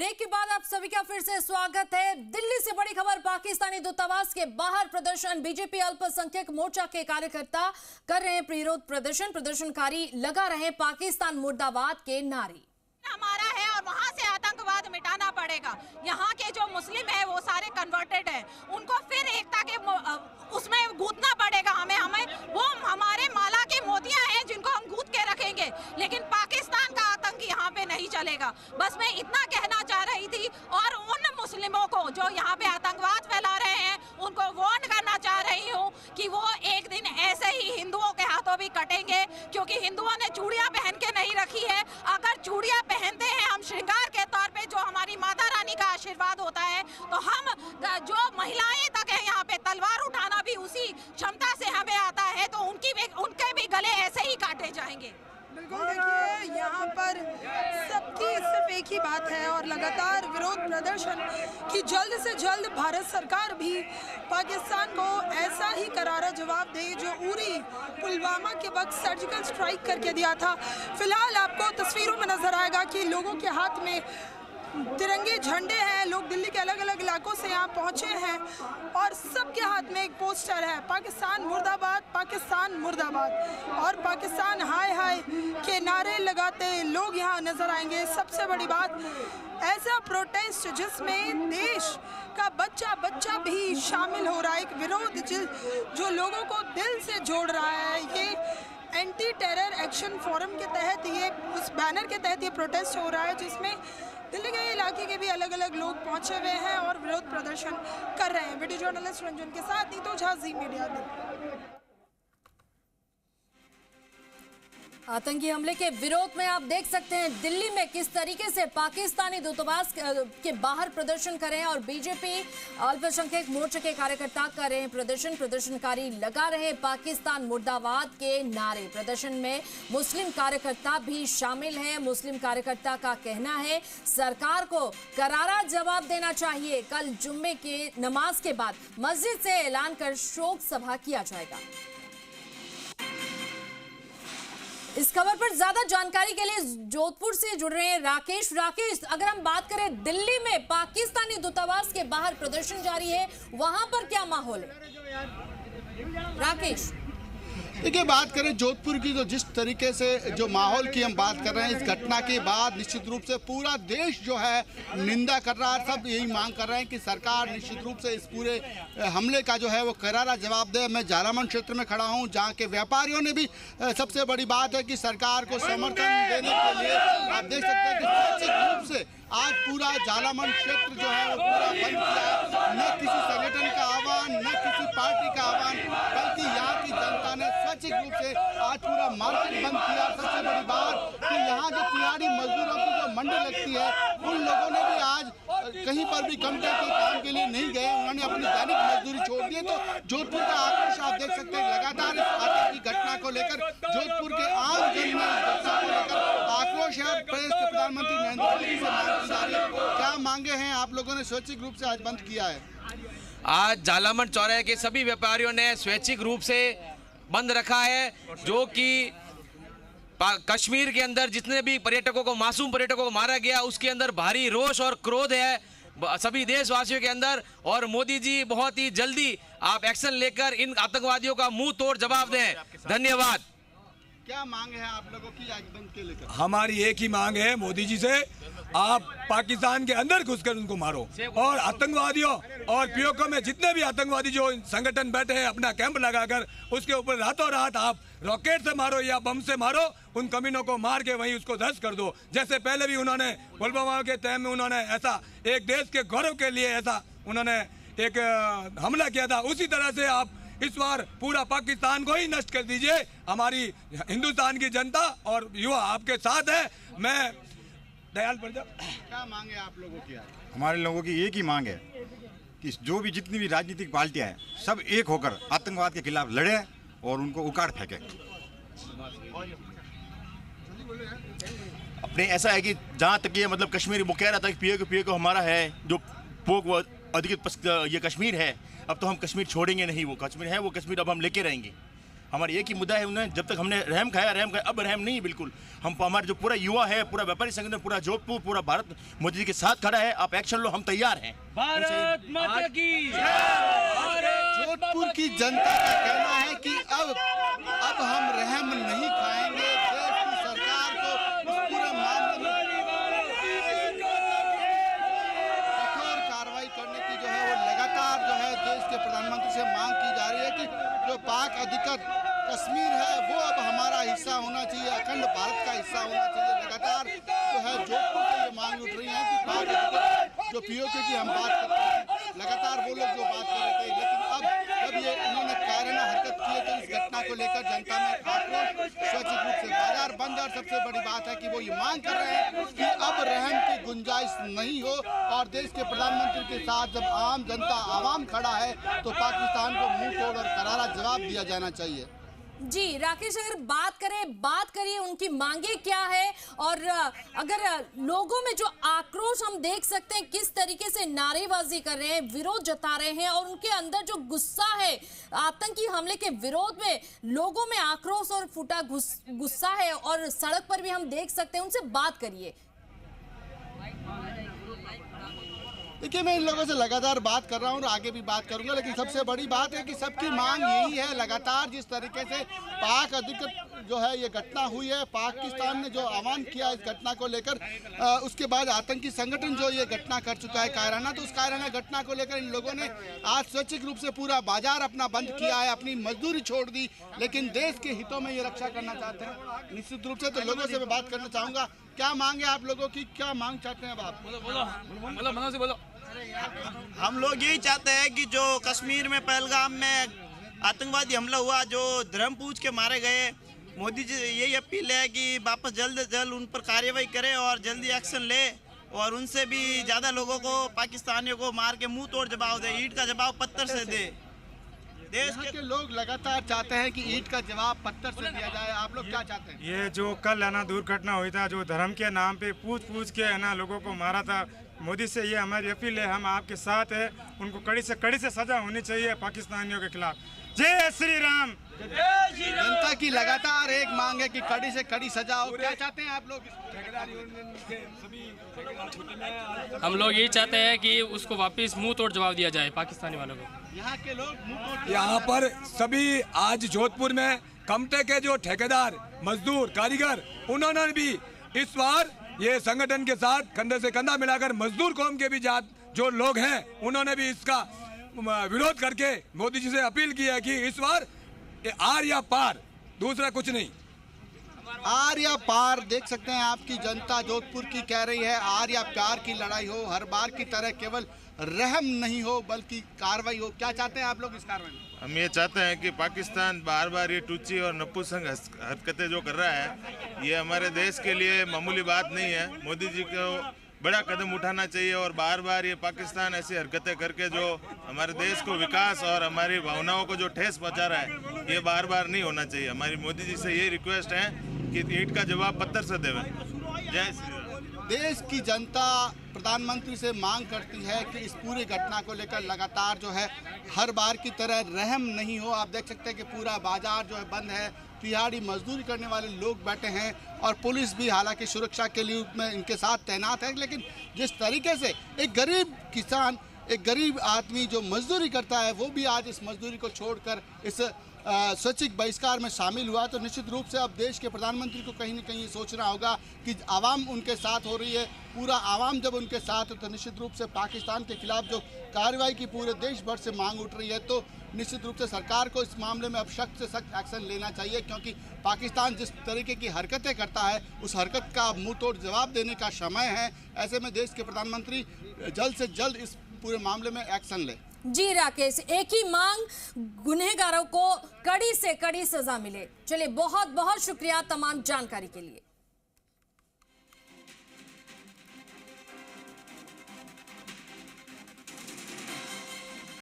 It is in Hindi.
ब्रेक के बाद आप सभी का फिर से स्वागत है। दिल्ली से बड़ी खबर, पाकिस्तानी दूतावास के बाहर प्रदर्शन। बीजेपी अल्पसंख्यक मोर्चा के कार्यकर्ता कर रहे हैं विरोध प्रदर्शन। प्रदर्शनकारी लगा रहे पाकिस्तान मुर्दाबाद के नारे। हमारा है और वहाँ से आतंकवाद मिटाना पड़ेगा। यहाँ के जो मुस्लिम है वो सारे कन्वर्टेड है, उनको फिर एकता के उसमें गूंथना पड़ेगा। हमें वो हमारे माला के मोतियां हैं जिनको हम गूंथ के रखेंगे, लेकिन पाकिस्तान का आतंक यहाँ पे नहीं चलेगा। बस मैं इतना कहना चाह रही थी और उन मुस्लिमों को जो यहाँ पे आतंकवाद फैला रहे हैं उनको वार्न करना चाह रही हूँ कि वो एक दिन ऐसे ही हिंदुओं के हाथों भी कटेंगे, क्योंकि हिंदुओं ने चूड़ियां पहन के नहीं रखी है। अगर चूड़ियां पहनते हैं हम श्रृंगार के तौर पे, जो हमारी माता रानी का आशीर्वाद होता है, तो हम जो महिलाएं तक है यहाँ पे तलवार उठाना भी उसी क्षमता से हमें आता है, तो उनके भी गले ऐसे ही काटे जाएंगे। बिल्कुल, देखिए यहाँ पर सबकी सिर्फ एक ही बात है और लगातार विरोध प्रदर्शन कि जल्द से जल्द भारत सरकार भी पाकिस्तान को ऐसा ही करारा जवाब दे जो उरी पुलवामा के वक्त सर्जिकल स्ट्राइक करके दिया था। फिलहाल आपको तस्वीरों में नजर आएगा कि लोगों के हाथ में तिरंगे झंडे हैं। लोग दिल्ली के अलग अलग इलाकों से यहाँ पहुँचे हैं और सबके हाथ में एक पोस्टर है, पाकिस्तान मुर्दाबाद, पाकिस्तान मुर्दाबाद, और पाकिस्तान हाय हाय के नारे लगाते लोग यहाँ नजर आएंगे। सबसे बड़ी बात, ऐसा प्रोटेस्ट जिसमें देश का बच्चा बच्चा भी शामिल हो रहा है, एक विरोध जो लोगों को दिल से जोड़ रहा है। ये एंटी टेरर एक्शन फोरम के तहत, ये उस बैनर के तहत ये प्रोटेस्ट हो रहा है जिसमें दिल्ली के इलाके के भी अलग अलग लोग पहुंचे हुए हैं और विरोध प्रदर्शन कर रहे हैं। वीडियो जर्नलिस्ट रंजन के साथ नीतू झा, जी मीडिया, दिल्ली। आतंकी हमले के विरोध में आप देख सकते हैं दिल्ली में किस तरीके से पाकिस्तानी दूतावास के बाहर प्रदर्शन कर रहे हैं और बीजेपी अल्पसंख्यक मोर्चे के कार्यकर्ता कर रहे हैं प्रदर्शन। प्रदर्शनकारी लगा रहे पाकिस्तान मुर्दाबाद के नारे। प्रदर्शन में मुस्लिम कार्यकर्ता भी शामिल हैं। मुस्लिम कार्यकर्ता का कहना है सरकार को करारा जवाब देना चाहिए। कल जुम्मे के नमाज के बाद मस्जिद से ऐलान कर शोक सभा किया जाएगा। इस खबर पर ज्यादा जानकारी के लिए जोधपुर से जुड़ रहे हैं राकेश। अगर हम बात करें दिल्ली में पाकिस्तानी दूतावास के बाहर प्रदर्शन जारी है, वहां पर क्या माहौल है राकेश? देखिए, बात करें जोधपुर की, तो जिस तरीके से जो माहौल की हम बात कर रहे हैं, इस घटना के बाद निश्चित रूप से पूरा देश जो है निंदा कर रहा है। सब यही मांग कर रहे हैं कि सरकार निश्चित रूप से इस पूरे हमले का जो है वो करारा जवाब दे। मैं जालामन क्षेत्र में खड़ा हूं, जहां के व्यापारियों ने भी सबसे बड़ी बात है कि सरकार को समर्थन देने के लिए आप देख सकते हैं कि निश्चित रूप से आज पूरा जालामन क्षेत्र जो है वो पूरा बंद किया है। न किसी संगठन का आह्वान, न किसी पार्टी का आह्वान, बल्कि यहाँ की जनता ने स्वैच्छिक रूप से आज पूरा मार्केट बंद किया। सबसे बड़ी बात कि यहाँ जो तिहाड़ी मजदूरों की जो मंडी लगती है, उन लोगों ने भी आज कहीं पर भी कम के काम के लिए नहीं गए, उन्होंने अपनी दैनिक मजदूरी छोड़ दी। तो जोधपुर का आक्रोश आप देख सकते हैं, लगातार इस आतंकी घटना को लेकर जोधपुर के आम जन में इस घटना को लेकर आक्रोश है। प्रदेश के प्रधानमंत्री नरेंद्र मोदी से मांग की जा रही है। क्या मांगे हैं आप लोगों ने स्वैच्छिक रूप से आज बंद किया है? आज जालामन चौराहे के सभी व्यापारियों ने स्वैच्छिक रूप से बंद रखा है, जो कि कश्मीर के अंदर जितने भी पर्यटकों को, मासूम पर्यटकों को मारा गया, उसके अंदर भारी रोष और क्रोध है सभी देशवासियों के अंदर। और मोदी जी बहुत ही जल्दी आप एक्शन लेकर इन आतंकवादियों का मुंह तोड़ जवाब दें। धन्यवाद। क्या मांग है आप लोगों की आज बंद के लेकर? हमारी एक ही मांग है मोदी जी से, आप पाकिस्तान के अंदर घुसकर उनको मारो और आतंकवादियों और पीओके में जितने भी आतंकवादी जो संगठन बैठे हैं अपना कैंप लगाकर, उसके ऊपर रातों रात आप रॉकेट से मारो या बम से मारो, उन कमीनों को मार के वहीं उसको ध्वस्त कर दो। जैसे पहले भी उन्होंने पुलवामा के टाइम में उन्होंने ऐसा एक देश के गौरव के लिए ऐसा उन्होंने एक हमला किया था, उसी तरह से आप इस बार पूरा पाकिस्तान को ही नष्ट कर दीजिए। हमारी हिंदुस्तान की जनता और युवा आपके साथ है। मैं दयाल प्रजा। क्या मांगे आप लोगों की? हमारे लोगों की एक ही मांग है कि जो भी जितनी भी राजनीतिक पार्टियां हैं, सब एक होकर आतंकवाद के खिलाफ लड़े और उनको उखाड़ फेंके। अपने ऐसा है कि जहाँ तक ये मतलब कश्मीर, वो कह रहा था कि पीओके हमारा है, जो पोक वो अधिकृत ये कश्मीर है, अब तो हम कश्मीर छोड़ेंगे नहीं। वो कश्मीर है, वो कश्मीर अब हम लेके रहेंगे। हमारा एक ही मुद्दा है, उन्हें जब तक हमने रहम खाया, अब रहम नहीं है बिल्कुल। हम हमारे जो पूरा युवा है, पूरा व्यापारी संगठन, पूरा जोधपुर, पूरा भारत मोदी जी के साथ खड़ा है। आप एक्शन लो, हम तैयार हैं। भारत माता की जोधपुर की जनता का कहना है कि अब हम रहम नहीं खाएंगे। देश की सरकार को इस पूरे मामले में कठोर कार्रवाई करने की जो है वो लगातार जो है देश के प्रधानमंत्री से मांग की जा रही है कि जो पाक अधिकृत कश्मीर है वो अब हमारा हिस्सा होना चाहिए, अखंड भारत का हिस्सा होना चाहिए। लगातार जो है जोधपुर से ये मांग उठ रही है कि पाक अधिकृत जो पीओके की हम बात करते हैं, लगातार वो लोग जो बात कर रहे थे, लेकिन अब जब ये इन्होंने कायराना हरकत की है तो इस घटना को लेकर जनता में आक्रोश, स्वैच्छिक रूप से बाजार बंद है। और सबसे बड़ी बात है कि वो ये मांग कर रहे हैं कि अब रहम की गुंजाइश नहीं हो और देश के प्रधानमंत्री के साथ जब आम जनता आवाम खड़ा है तो पाकिस्तान को मुंह तोड़ और करारा जवाब दिया जाना चाहिए। जी राकेश, अगर बात करिए उनकी मांगे क्या है, और अगर लोगों में जो आक्रोश हम देख सकते हैं किस तरीके से नारेबाजी कर रहे हैं, विरोध जता रहे हैं, और उनके अंदर जो गुस्सा है आतंकी हमले के विरोध में, लोगों में आक्रोश और फूटा गुस्सा है, और सड़क पर भी हम देख सकते हैं। उनसे बात करिए। देखिए, मैं इन लोगों से लगातार बात कर रहा हूँ और आगे भी बात करूंगा, लेकिन सबसे बड़ी बात है कि सबकी मांग यही है। लगातार जिस तरीके से पाक अधिकृत जो है ये घटना हुई है, पाकिस्तान ने जो आह्वान किया इस घटना को लेकर, उसके बाद आतंकी संगठन जो ये घटना कर चुका है कायराना, तो उस कायराना घटना को लेकर इन लोगों ने आज स्वैच्छिक रूप से पूरा बाजार अपना बंद किया है, अपनी मजदूरी छोड़ दी, लेकिन देश के हितों में ये रक्षा करना चाहते हैं निश्चित रूप से। तो लोगों से मैं बात करना चाहूँगा, क्या मांगे आप लोगों की, क्या मांग चाहते हैं अब आप? बोलो। हम लोग यही चाहते हैं कि जो कश्मीर में पहलगाम में आतंकवादी हमला हुआ, जो धर्म पूछ के मारे गए, मोदी जी यही अपील है कि वापस जल्द से जल्द उन पर कार्रवाई करें और जल्दी एक्शन ले, और उनसे भी ज़्यादा लोगों को, पाकिस्तानियों को मार के मुंह तोड़ जवाब दे, ईंट का जवाब पत्थर से दे। देश के लोग लगातार चाहते हैं कि ईंट का जवाब पत्थर से दिया जाए, आप लोग क्या चाहते हैं? ये जो कल है ना दुर्घटना हुई था, जो धर्म के नाम पे पूछ के है ना लोगों को मारा था, मोदी से ये हमारी अपील है, हम आपके साथ है, उनको कड़ी से सजा होनी चाहिए पाकिस्तानियों के खिलाफ। जय श्री राम। जनता की लगातार एक मांग है कि कड़ी से कड़ी सजा हो। क्या चाहते हैं आप लोग? हम लोग यही चाहते हैं कि उसको वापस मुंह तोड़ जवाब दिया जाए पाकिस्तानी वालों को। यहाँ के लोग मुंह तोड़, यहाँ पर सभी आज जोधपुर में कमटे के जो ठेकेदार, मजदूर, कारीगर, उन्होंने भी इस बार ये संगठन के साथ कंधे से कंधा मिलाकर मजदूर कौम के भी जो लोग हैं, उन्होंने भी इसका विरोध करके मोदी जी से अपील की है कि इस बार आर या पार, दूसरा कुछ नहीं। आर या पार, देख सकते हैं आपकी जनता जोधपुर की कह रही है आर या प्यार की लड़ाई हो, हर बार की तरह केवल रहम नहीं हो बल्कि कार्रवाई हो। क्या चाहते हैं आप लोग इस कार्रवाई में? हम ये चाहते हैं कि पाकिस्तान बार बार ये टूची और नपुंसक हरकतें जो कर रहा है, ये हमारे देश के लिए मामूली बात नहीं है। मोदी जी को बड़ा कदम उठाना चाहिए और बार बार ये पाकिस्तान ऐसी हरकतें करके जो हमारे देश को विकास और हमारी भावनाओं को जो ठेस पहुंचा रहा है, ये बार बार नहीं होना चाहिए। हमारी मोदी जी से ये रिक्वेस्ट है कि ईंट का जवाब पत्थर से देवें। जय श्री राम। देश की जनता प्रधानमंत्री से मांग करती है कि इस पूरी घटना को लेकर लगातार जो है हर बार की तरह रहम नहीं हो। आप देख सकते हैं कि पूरा बाजार जो है बंद है, दिहाड़ी मजदूरी करने वाले लोग बैठे हैं और पुलिस भी हालांकि सुरक्षा के लिए में इनके साथ तैनात है, लेकिन जिस तरीके से एक गरीब किसान, एक गरीब आदमी जो मजदूरी करता है, वो भी आज इस मजदूरी को छोड़कर इस स्वैच्छिक बहिष्कार में शामिल हुआ, तो निश्चित रूप से अब देश के प्रधानमंत्री को कहीं न कहीं सोचना होगा कि आवाम उनके साथ हो रही है। पूरा आवाम जब उनके साथ है तो निश्चित रूप से पाकिस्तान के खिलाफ जो कार्रवाई की पूरे देश भर से मांग उठ रही है, तो निश्चित रूप से सरकार को इस मामले में अब सख्त से सख्त एक्शन लेना चाहिए, क्योंकि पाकिस्तान जिस तरीके की हरकतें करता है उस हरकत का मुंह तोड़ जवाब देने का समय है। ऐसे में देश के प्रधानमंत्री जल्द से जल्द इस पूरे मामले में एक्शन ले। जी राकेश, एक ही मांग, गुनहगारों को कड़ी से कड़ी सजा मिले। चलिए, बहुत बहुत शुक्रिया तमाम जानकारी के लिए।